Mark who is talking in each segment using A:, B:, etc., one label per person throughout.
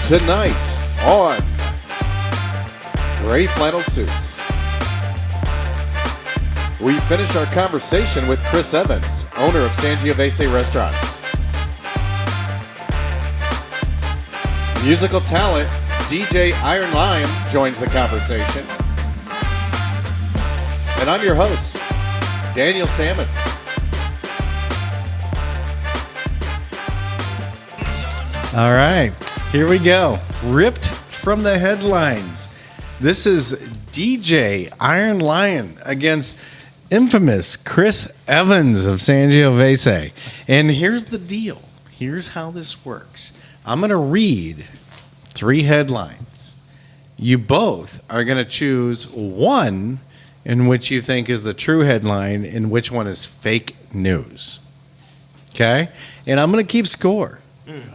A: Tonight on Gray Flannel Suits, we finish our conversation with Chris Evans, owner of Sangiovese Restaurants. Musical talent DJ Iron Lion joins the conversation. And I'm your host, Daniel Sammons.
B: All right, here we go. Ripped from the headlines. This is DJ Iron Lion against infamous Chris Evans of Sangiovese. And here's the deal. Here's how this works. I'm going to read 3 headlines. You both are going to choose one in which you think is the true headline and which one is fake news. Okay? And I'm going to keep score.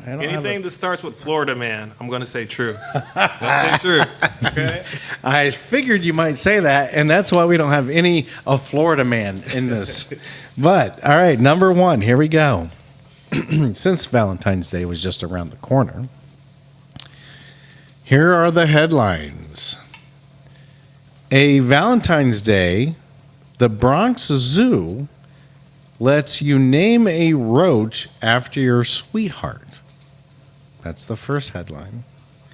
C: Anything that starts with Florida man, I'm going to say true. Say true. Okay?
B: I figured you might say that, and that's why we don't have any of Florida man in this. But, all right, number 1, here we go. Since Valentine's Day was just around the corner, here are the headlines. A Valentine's Day, the Bronx Zoo lets you name a roach after your sweetheart. That's the first headline.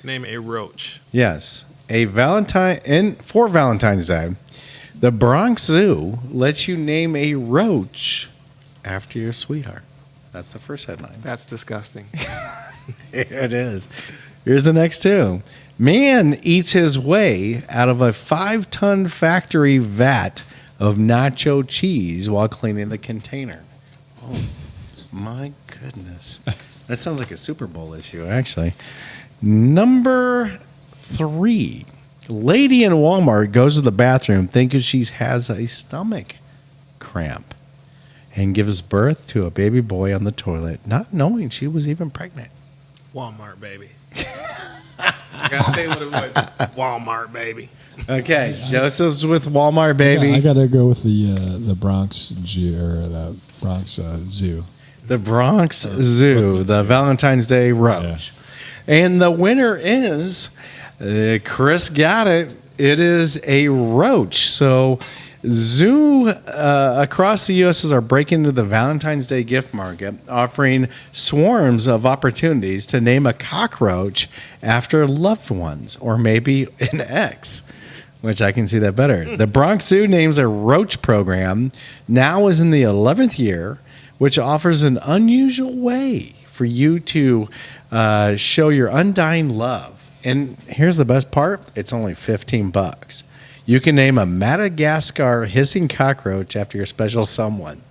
C: Name a roach.
B: Yes. For Valentine's Day, the Bronx Zoo lets you name a roach after your sweetheart. That's the first headline.
C: That's disgusting.
B: It is. Here's the next 2. Man eats his way out of a 5-ton factory vat of nacho cheese while cleaning the container. Oh, my goodness. That sounds like a Super Bowl issue, actually. Number 3. Lady in Walmart goes to the bathroom thinking she has a stomach cramp and gives birth to a baby boy on the toilet, not knowing she was even pregnant.
C: Walmart, baby. I got to say what it was. Walmart, baby.
B: Okay, Joseph's with Walmart, baby.
D: Yeah, I got to go with the Bronx Zoo or the Bronx Zoo.
B: The Bronx Zoo, the Valentine's Day roach. Yeah. And the winner is, Chris got it. It is a roach. So zoo across the U.S. are breaking into the Valentine's Day gift market, offering swarms of opportunities to name a cockroach after loved ones or maybe an ex, which I can see that better. The Bronx Zoo names a roach program now is in the 11th year, which offers an unusual way for you to show your undying love. And here's the best part. It's only $15. You can name a Madagascar hissing cockroach after your special someone.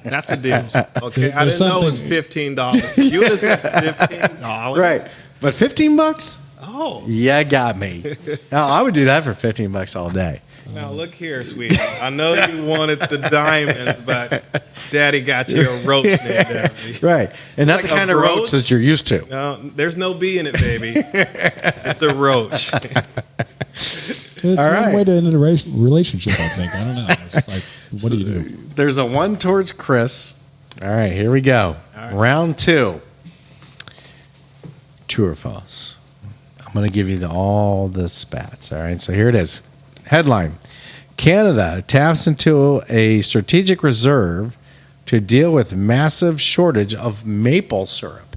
C: That's a deal. Okay, I didn't know it was $15. You would have said $15.
B: Right. But $15?
C: Oh.
B: Yeah, got me. Now, I would do that for $15 all day.
C: Now, look here, sweetie. I know you wanted the diamonds, but Daddy got you a roach named after you.
B: Right. And not
C: like
B: the kind of roach that you're used to.
C: No, there's no bee in it, baby. It's a roach.
D: It's one way to end a relationship, I think. I don't know. It's like, what do you do?
B: There's a 1 towards Chris. All right, here we go. Right. Round 2. True or false? I'm going to give you all the spats. All right, so here it is. Headline: Canada taps into a strategic reserve to deal with massive shortage of maple syrup.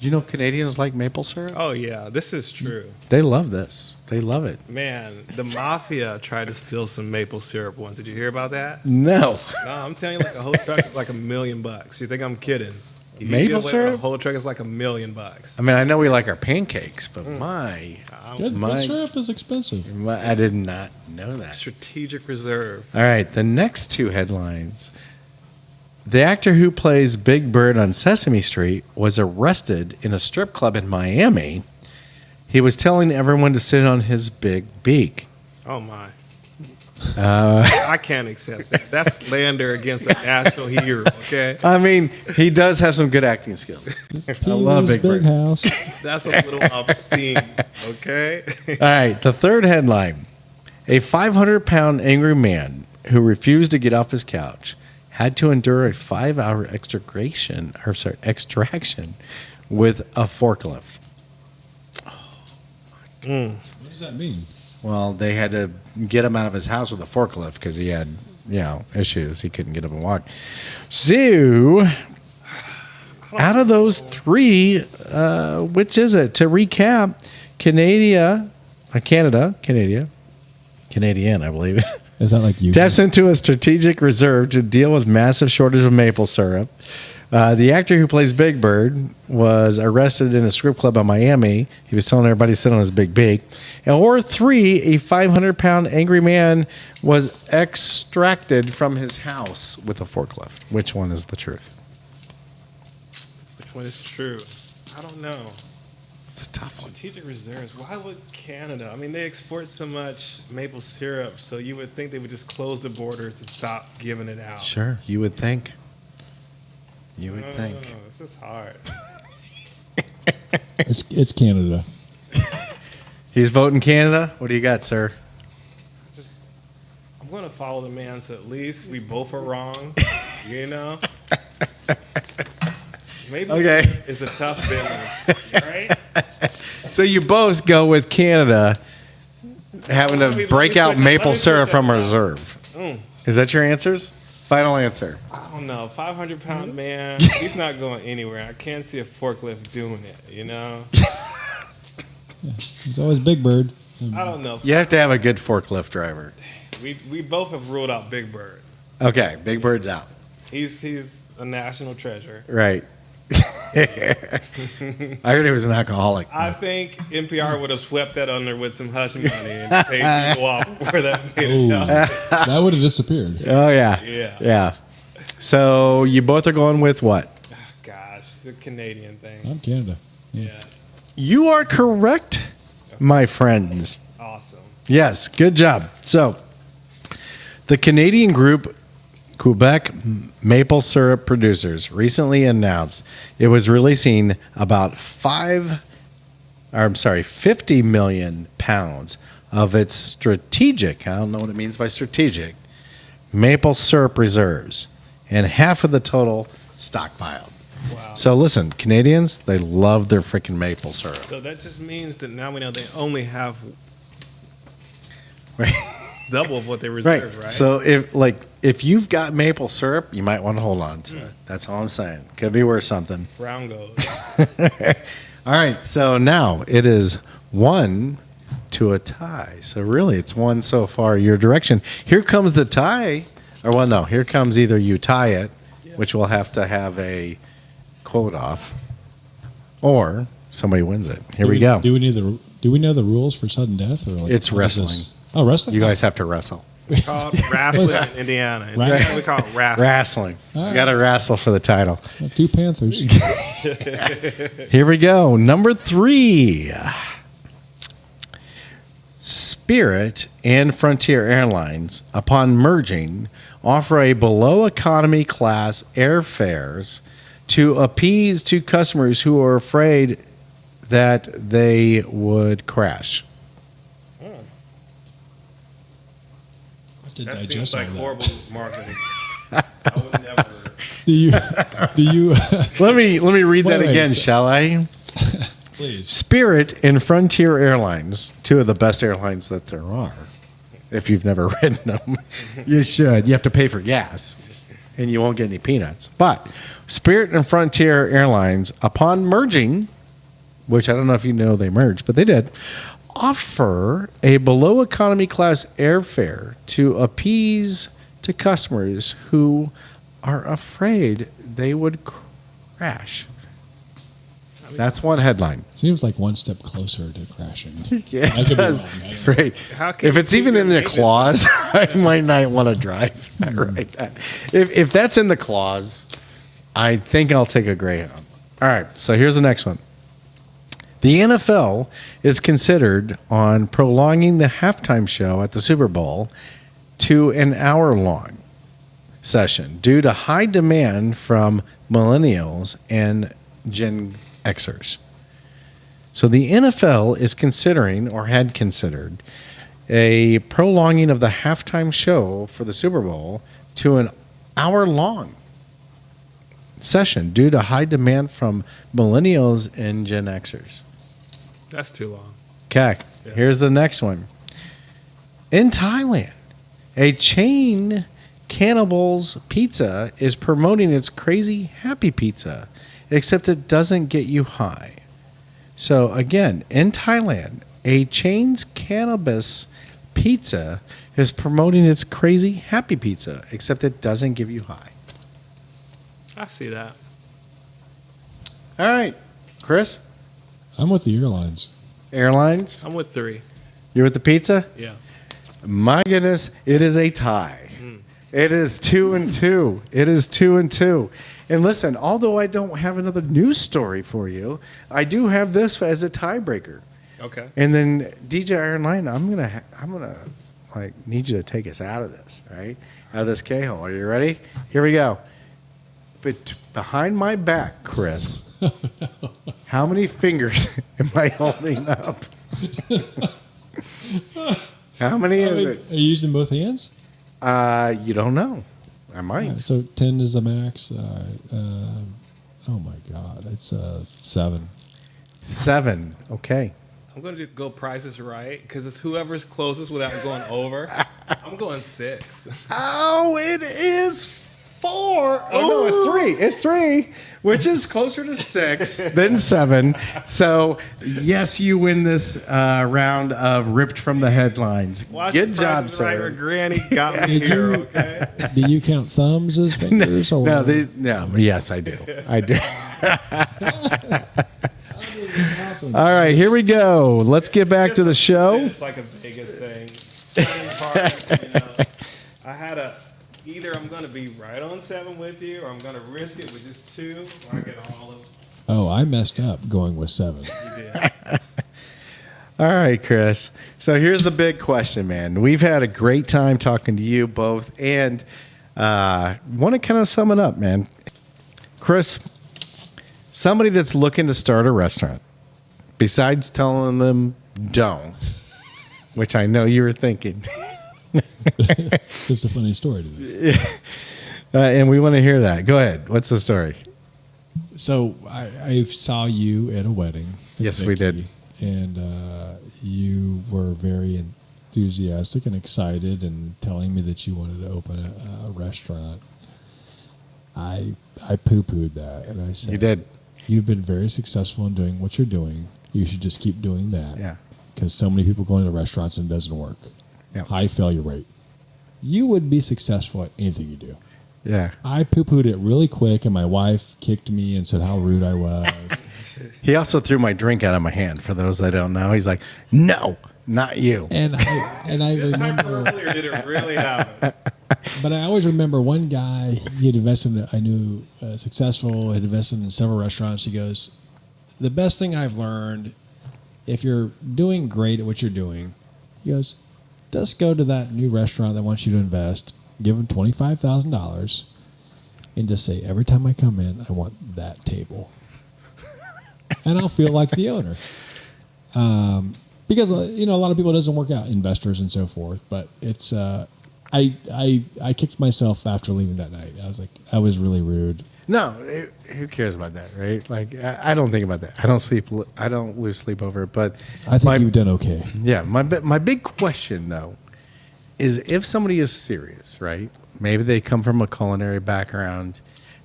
B: You know Canadians like maple syrup?
C: Oh, yeah, this is true.
B: They love this. They love it.
C: Man, the mafia tried to steal some maple syrup once. Did you hear about that?
B: No.
C: No, I'm telling you, like a whole truck is like $1 million. You think I'm kidding? If
B: maple syrup?
C: A whole truck is like $1 million.
B: I mean, I know we like our pancakes, but
D: Good syrup is expensive.
B: I did not know that.
C: Strategic reserve.
B: All right, the next 2 headlines. The actor who plays Big Bird on Sesame Street was arrested in a strip club in Miami. He was telling everyone to sit on his big beak.
C: Oh, my. I can't accept that. That's slander against a national hero, okay?
B: I mean, he does have some good acting skills. I love Big Bird.
D: House.
C: That's a little obscene, okay?
B: All right, the third headline. A 500-pound angry man who refused to get off his couch had to endure a 5-hour extraction with a forklift.
D: What does that mean?
B: Well, they had to get him out of his house with a forklift because he had, issues. He couldn't get up and walk. So, out of those three, which is it? To recap, Canadian, I believe,
D: Is that like you?
B: taps into a strategic reserve to deal with massive shortage of maple syrup. The actor who plays Big Bird was arrested in a strip club in Miami. He was telling everybody to sit on his big beak. Or three, a 500-pound angry man was extracted from his house with a forklift. Which one is the truth?
C: Which one is true? I don't know.
B: It's a tough one.
C: Strategic reserves. Why would Canada? I mean, they export so much maple syrup, so you would think they would just close the borders and stop giving it out.
B: Sure, you would think. You would think.
C: This is hard.
D: It's Canada.
B: He's voting Canada. What do you got, sir?
C: I'm going to follow the man, so at least we both are wrong. Maybe
B: Okay.
C: it's a tough business, right?
B: So you both go with Canada having
C: Let
B: to
C: me
B: break out
C: switch it.
B: maple
C: Let me
B: syrup
C: switch it
B: from
C: up.
B: reserve. Is that your answers? Final answer.
C: I don't know. 500-pound man, he's not going anywhere. I can't see a forklift doing it,
D: He's always Big Bird.
C: I don't know.
B: You have to have a good forklift driver.
C: We both have ruled out Big Bird.
B: Okay, Big Bird's out.
C: He's a national treasure.
B: Right. I heard he was an alcoholic.
C: I think NPR would have swept that under with some hush money and paid people off before that made it out.
D: That would have disappeared.
B: Oh, yeah.
C: Yeah.
B: So you both are going with what?
C: Gosh, it's a Canadian thing.
D: I'm Canada.
C: Yeah.
B: You are correct, my friends.
C: Awesome.
B: Yes, good job. So, the Canadian group Quebec Maple Syrup Producers recently announced it was releasing about 50 million pounds of its strategic, I don't know what it means by strategic, maple syrup reserves, and half of the total stockpiled.
C: Wow.
B: So listen, Canadians, they love their freaking maple syrup.
C: So that just means that now we know they only have
B: Right.
C: double of what they reserve, right?
B: So if you've got maple syrup, you might want to hold on to it. That's all I'm saying. Could be worth something.
C: Brown goes.
B: All right. So now it is 1 to a tie. So really, it's 1 so far your direction. Here comes the tie. Or well, no. Here comes either you tie it, which will have to have a quote off, or somebody wins it. Here we go.
D: Do we know the rules for sudden death, or like
B: It's
D: what is
B: wrestling.
D: this? Oh, wrestling.
B: You guys have to wrestle.
C: It's called wrestling in Indiana. In
D: Right.
C: Indiana, we call it wrestling.
B: Wrestling. You got to wrestle for the title.
D: Two Panthers.
B: Here we go. Number 3. Spirit and Frontier Airlines, upon merging, offer a below economy class airfares to appease to customers who are afraid that they would crash.
D: To
C: That
D: digest
C: seems
D: all
C: like
D: that.
C: horrible marketing. I would never.
D: Do you?
B: Let me read that
D: Wait,
B: again,
D: so-
B: shall I?
D: Please.
B: Spirit and Frontier Airlines, 2 of the best airlines that there are. If you've never ridden them, you should. You have to pay for gas, and you won't get any peanuts. But Spirit and Frontier Airlines, upon merging, which I don't know if you know they merged, but they did, offer a below economy class airfare to appease to customers who are afraid they would crash. That's one headline.
D: Seems like one step closer to crashing.
B: Yeah,
D: I
B: it
D: could be
B: does.
D: wrong. I don't know.
B: Right.
C: How can
B: If
C: you
B: it's
C: keep
B: even
C: your
B: in their
C: maintenance?
B: clause, I might not want to drive that right now. If that's in the clause, I think I'll take a Greyhound. All right, so here's the next one. The NFL is considered on prolonging the halftime show at the Super Bowl to an hour-long session due to high demand from millennials and Gen Xers. So the NFL is considering, or had considered, a prolonging of the halftime show for the Super Bowl to an hour-long session due to high demand from millennials and Gen Xers.
C: That's too long.
B: Okay, here's the next one. In Thailand, a chain Cannibals Pizza is promoting its crazy happy pizza, except it doesn't get you high. So again, in Thailand, a chain's Cannabis Pizza is promoting its crazy happy pizza, except it doesn't give you high.
C: I see that.
B: All right, Chris,
D: I'm with the airlines.
B: airlines,
C: I'm with 3.
B: you're with the pizza?
C: Yeah.
B: My goodness, it is a tie. It is 2-2. It is 2-2. And listen, although I don't have another news story for you, I do have this as a tiebreaker.
C: Okay.
B: And then DJ Iron Line, I'm gonna like need you to take us out of this, right? Out of this K-hole. Are you ready? Here we go. But behind my back, Chris, how many fingers am I holding up? How many is it?
D: Are you using both hands?
B: You don't know. I might.
D: All right, so 10 is the max. Oh my God, it's 7.
B: 7. Okay.
C: I'm going to go Price is Right because it's whoever's closest without going over. I'm going 6.
B: Oh, it is 4. Oh, no, it's 3. It's 3, which is closer to 6 than 7. So, yes, you win this round of Ripped from the Headlines.
C: Watch
B: Good
C: Price
B: job,
C: is Right where
B: sir.
C: Granny got me here, okay?
D: Do you count thumbs as fingers? Or
B: No, yes, I do. I do. All right, here we go. Let's get back to the show.
C: It's like a Vegas thing. Playing cards, you know. I had either I'm going to be right on 7 with you, or I'm going to risk it with just 2, or I get all of.
D: Oh, I messed up going with 7.
C: You did.
B: All right, Chris. So here's the big question, man. We've had a great time talking to you both, and want to kind of sum it up, man. Chris, somebody that's looking to start a restaurant, besides telling them don't, which I know you were thinking.
D: It's a funny story to this.
B: And we want to hear that. Go ahead. What's the story?
D: So I saw you at a wedding. at
B: Yes, we did.
D: And you were very enthusiastic and excited and telling me that you wanted to open a restaurant. I poo-pooed that, and I said,
B: You did.
D: You've been very successful in doing what you're doing. You should just keep doing that.
B: Yeah.
D: Because so many people go into restaurants and it doesn't work.
B: Yeah.
D: High failure rate. You would be successful at anything you do.
B: Yeah.
D: I poo-pooed it really quick, and my wife kicked me and said how rude I was.
B: He also threw my drink out of my hand. For those that don't know, he's like, "No, not you."
D: And I remember,
C: Earlier, did it really happen?
D: but I always remember one guy. He had invested in, I knew, successful. Had invested in several restaurants. He goes, "The best thing I've learned, if you're doing great at what you're doing," he goes, "just go to that new restaurant that wants you to invest, give them $25,000, and just say, every time I come in, I want that table." And I'll feel like the owner. Because, a lot of people, it doesn't work out, investors and so forth. But it's, I kicked myself after leaving that night. I was like, I was really rude.
B: No, who cares about that, right? Like, I don't think about that. I don't lose sleep over it. But
D: I think you've done okay.
B: Yeah, my big question though is if somebody is serious, right? Maybe they come from a culinary background.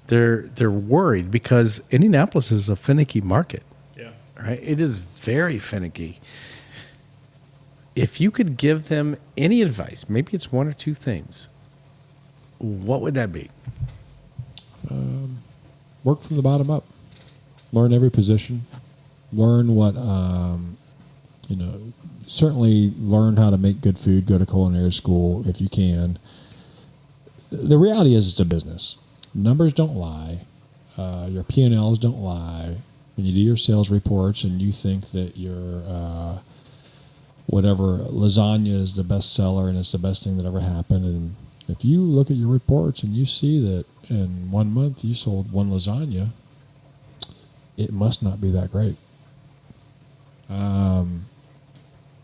B: They're worried because Indianapolis is a finicky market.
C: Yeah.
B: Right? It is very finicky. If you could give them any advice, maybe it's 1 or 2 things, what would that be?
D: Work from the bottom up. Learn every position. Learn what, certainly learn how to make good food. Go to culinary school if you can. The reality is it's a business. Numbers don't lie. Your P&Ls don't lie. When you do your sales reports and you think that your whatever lasagna is the best seller and it's the best thing that ever happened, and if you look at your reports and you see that in 1 month you sold 1 lasagna, it must not be that great.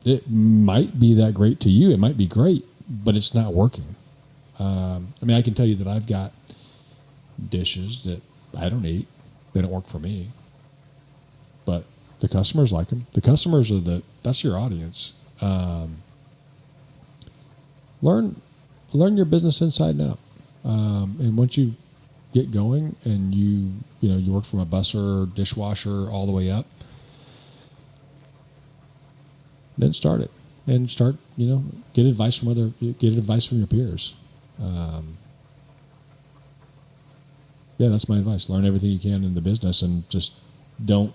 D: It might be that great to you. It might be great, but it's not working. I can tell you that I've got dishes that I don't eat. They don't work for me. But The customers like them. The customers that's your audience. Learn your business inside and out. And once you get going and you work from a busser, dishwasher, all the way up, then start it and get advice from your peers. Yeah, that's my advice. Learn everything you can in the business and just don't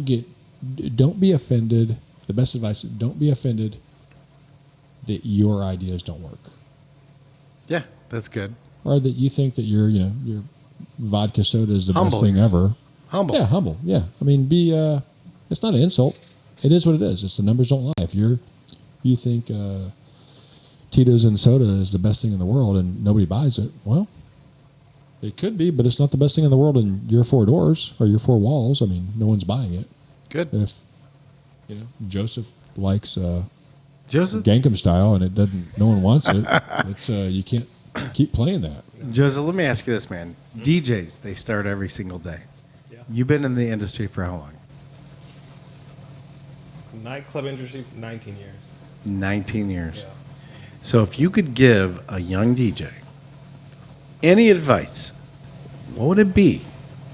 D: be offended. The best advice: don't be offended that your ideas don't work,
B: Yeah, that's good.
D: or that you think that your vodka soda is the
B: Humble
D: best thing
B: yourself.
D: ever.
B: Humble.
D: Yeah, humble. Yeah, I mean, it's not an insult. It is what it is. It's the numbers don't lie. If you think Tito's and soda is the best thing in the world and nobody buys it, well, it could be, but it's not the best thing in the world in your four doors or your four walls. I mean, no one's buying it.
B: Good.
D: If Joseph likes
B: Joseph?
D: Gangnam Style and no one wants it, it's you can't keep playing that.
B: Joseph, let me ask you this, man. DJs, they start every single day.
C: Yeah.
B: You've been in the industry for how long?
C: Nightclub industry, 19 years.
B: 19 years.
C: Yeah.
B: So if you could give a young DJ any advice, what would it be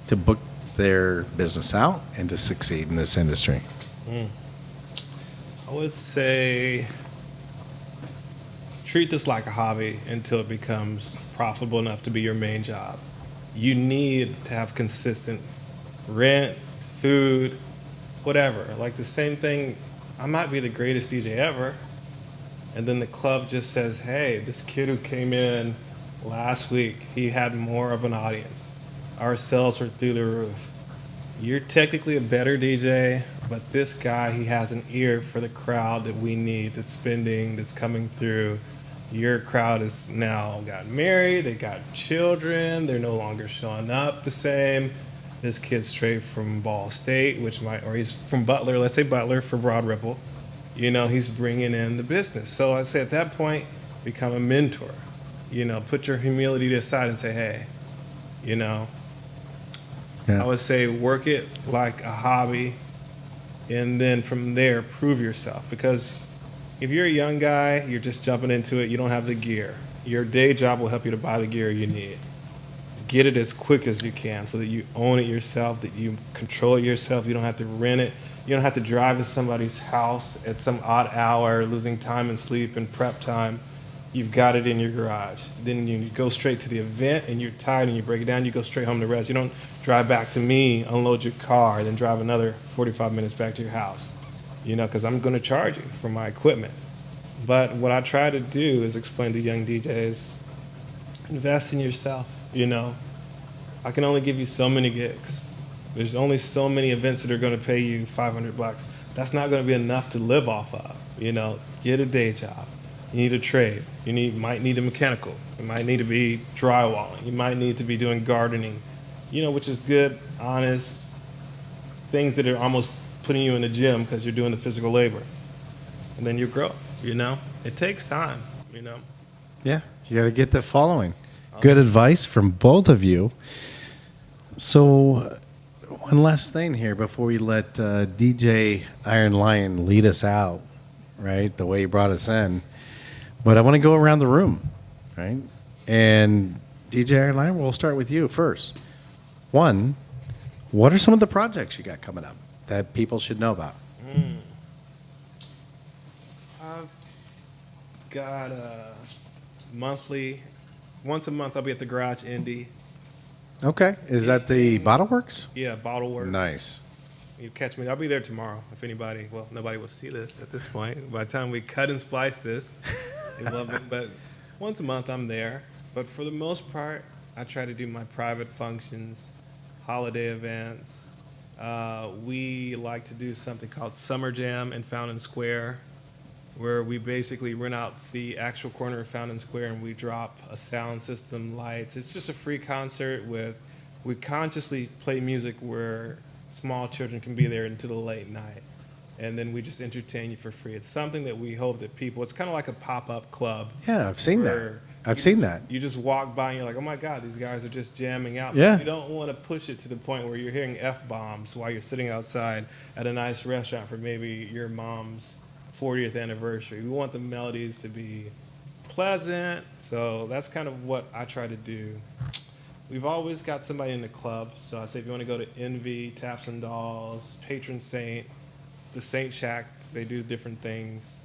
B: to book their business out and to succeed in this industry?
C: I would say treat this like a hobby until it becomes profitable enough to be your main job. You need to have consistent rent, food, whatever. Like the same thing, I might be the greatest DJ ever, and then the club just says, hey, this kid who came in last week, he had more of an audience. Our sales were through the roof. You're technically a better DJ, but this guy, he has an ear for the crowd that we need, that's spending, that's coming through. Your crowd is now got married, they got children, they're no longer showing up the same. This kid's straight from Ball State, or he's from Butler, let's say Butler for Broad Ripple. He's bringing in the business. So I say at that point, become a mentor. Put your humility to the side and say, hey,
B: Yeah.
C: I would say work it like a hobby, and then from there, prove yourself. Because if you're a young guy, you're just jumping into it, you don't have the gear. Your day job will help you to buy the gear you need. Get it as quick as you can so that you own it yourself, that you control it yourself. You don't have to rent it. You don't have to drive to somebody's house at some odd hour, losing time and sleep and prep time. You've got it in your garage. Then you go straight to the event and you're tired and you break it down, you go straight home to rest. You don't drive back to me, unload your car, then drive another 45 minutes back to your house, because I'm going to charge you for my equipment. But what I try to do is explain to young DJs, invest in yourself. I can only give you so many gigs. There's only so many events that are going to pay you $500. That's not going to be enough to live off of. Get a day job. You need a trade. You might need a mechanical. You might need to be drywalling. You might need to be doing gardening, which is good, honest things that are almost putting you in the gym because you're doing the physical labor. And then you grow, It takes time,
B: Yeah, you got to get the following. Good advice from both of you. So, one last thing here before we let DJ Iron Lion lead us out, right? The way he brought us in. But I want to go around the room, right? And DJ Iron Lion, we'll start with you first. One, what are some of the projects you got coming up that people should know about?
C: I've got once a month I'll be at the Garage Indie.
B: Okay. Is that the Bottle Works?
C: Yeah, Bottle Works.
B: Nice.
C: You catch me. I'll be there tomorrow. If nobody will see this at this point. By the time we cut and splice this, you love it. But once a month I'm there. But for the most part, I try to do my private functions, holiday events. We like to do something called Summer Jam in Fountain Square, where we basically rent out the actual corner of Fountain Square and we drop a sound system, lights. It's just a free concert we consciously play music where small children can be there until the late night. And then we just entertain you for free. It's something that we hope that it's kind of like a pop-up club.
B: Yeah, I've seen that. I've seen that.
C: You just walk by and you're like, oh my God, these guys are just jamming out.
B: Yeah.
C: But you don't want to push it to the point where you're hearing F-bombs while you're sitting outside at a nice restaurant for maybe your mom's 40th anniversary. We want the melodies to be pleasant. So that's kind of what I try to do. We've always got somebody in the club. So I say if you want to go to Envy, Taps and Dolls, Patron Saint, the Saint Shack, they do different things.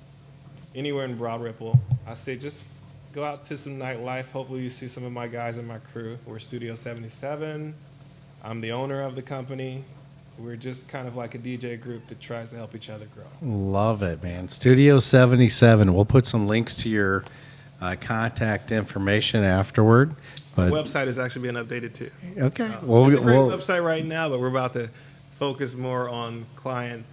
C: Anywhere in Broad Ripple, I say just go out to some nightlife. Hopefully you see some of my guys in my crew. We're Studio 77. I'm the owner of the company. We're just kind of like a DJ group that tries to help each other grow.
B: Love it, man. Studio 77. We'll put some links to your contact information afterward. But
C: The website is actually being updated too.
B: okay,
C: It's a great website right now, but we're about to focus more on client,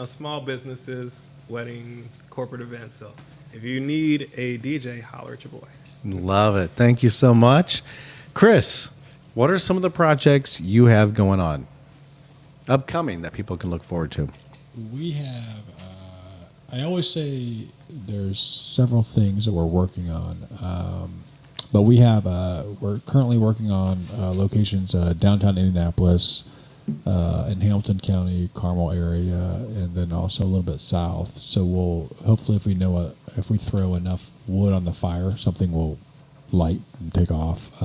C: small businesses, weddings, corporate events. So if you need a DJ, holler at your boy.
B: Love it. Thank you so much. Chris, what are some of the projects you have going on, upcoming, that people can look forward to?
D: We have, I always say there's several things that we're working on. But we have, we're currently working on locations downtown Indianapolis, in Hamilton County, Carmel area, and then also a little bit south. So we'll hopefully, if we throw enough wood on the fire, something will light and take off.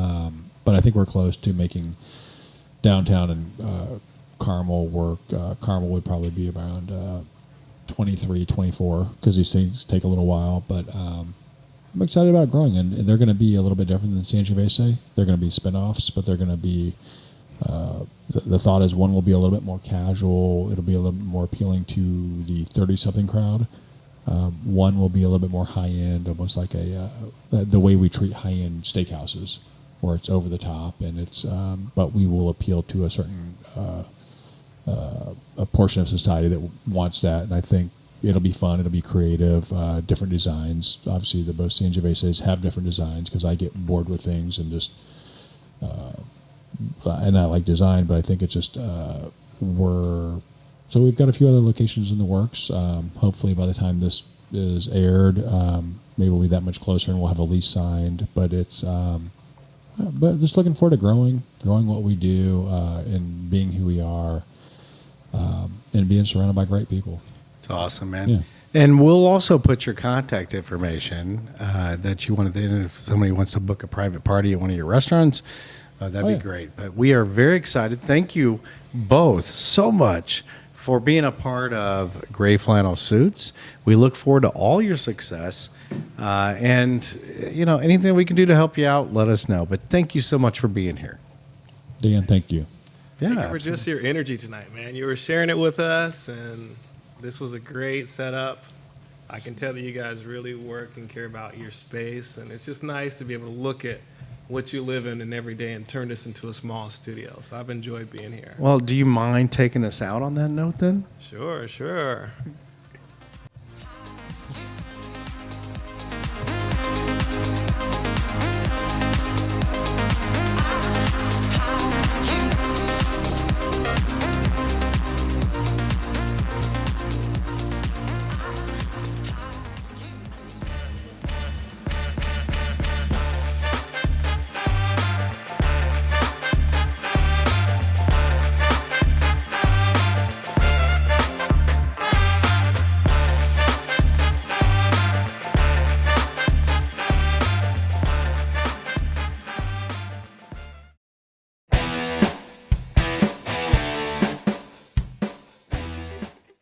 D: But I think we're close to making downtown and Carmel work. Carmel would probably be around 23, 24 because these things take a little while. But I'm excited about growing, and they're going to be a little bit different than Sangiovese. They're going to be spin-offs, but they're going to be. The thought is one will be a little bit more casual. It'll be a little bit more appealing to the 30-something crowd. One will be a little bit more high-end, almost like the way we treat high-end steakhouses, where it's over the top, and it's but we will appeal to a certain a portion of society that wants that. And I think it'll be fun. It'll be creative. Different designs. Obviously, the both Sangioveses have different designs because I get bored with things and just. And I like design, but I think it's just so we've got a few other locations in the works. Hopefully, by the time this is aired, maybe we'll be that much closer and we'll have a lease signed. But it's but just looking forward to growing what we do, and being who we are, and being surrounded by great people.
B: It's awesome, man.
D: Yeah.
B: And we'll also put your contact information that you want to. If somebody wants to book a private party at one of your restaurants. That'd be great. But we are very excited. Thank you both so much for being a part of Gray Flannel Suits. We look forward to all your success. And, anything we can do to help you out, let us know. But thank you so much for being here.
D: Dan, thank you.
C: Thank you for just your energy tonight, man. You were sharing it with us, and this was a great setup. I can tell that you guys really work and care about your space, and it's just nice to be able to look at what you live in every day and turn this into a small studio. So I've enjoyed being here.
B: Well, do you mind taking us out on that note then?
C: Sure.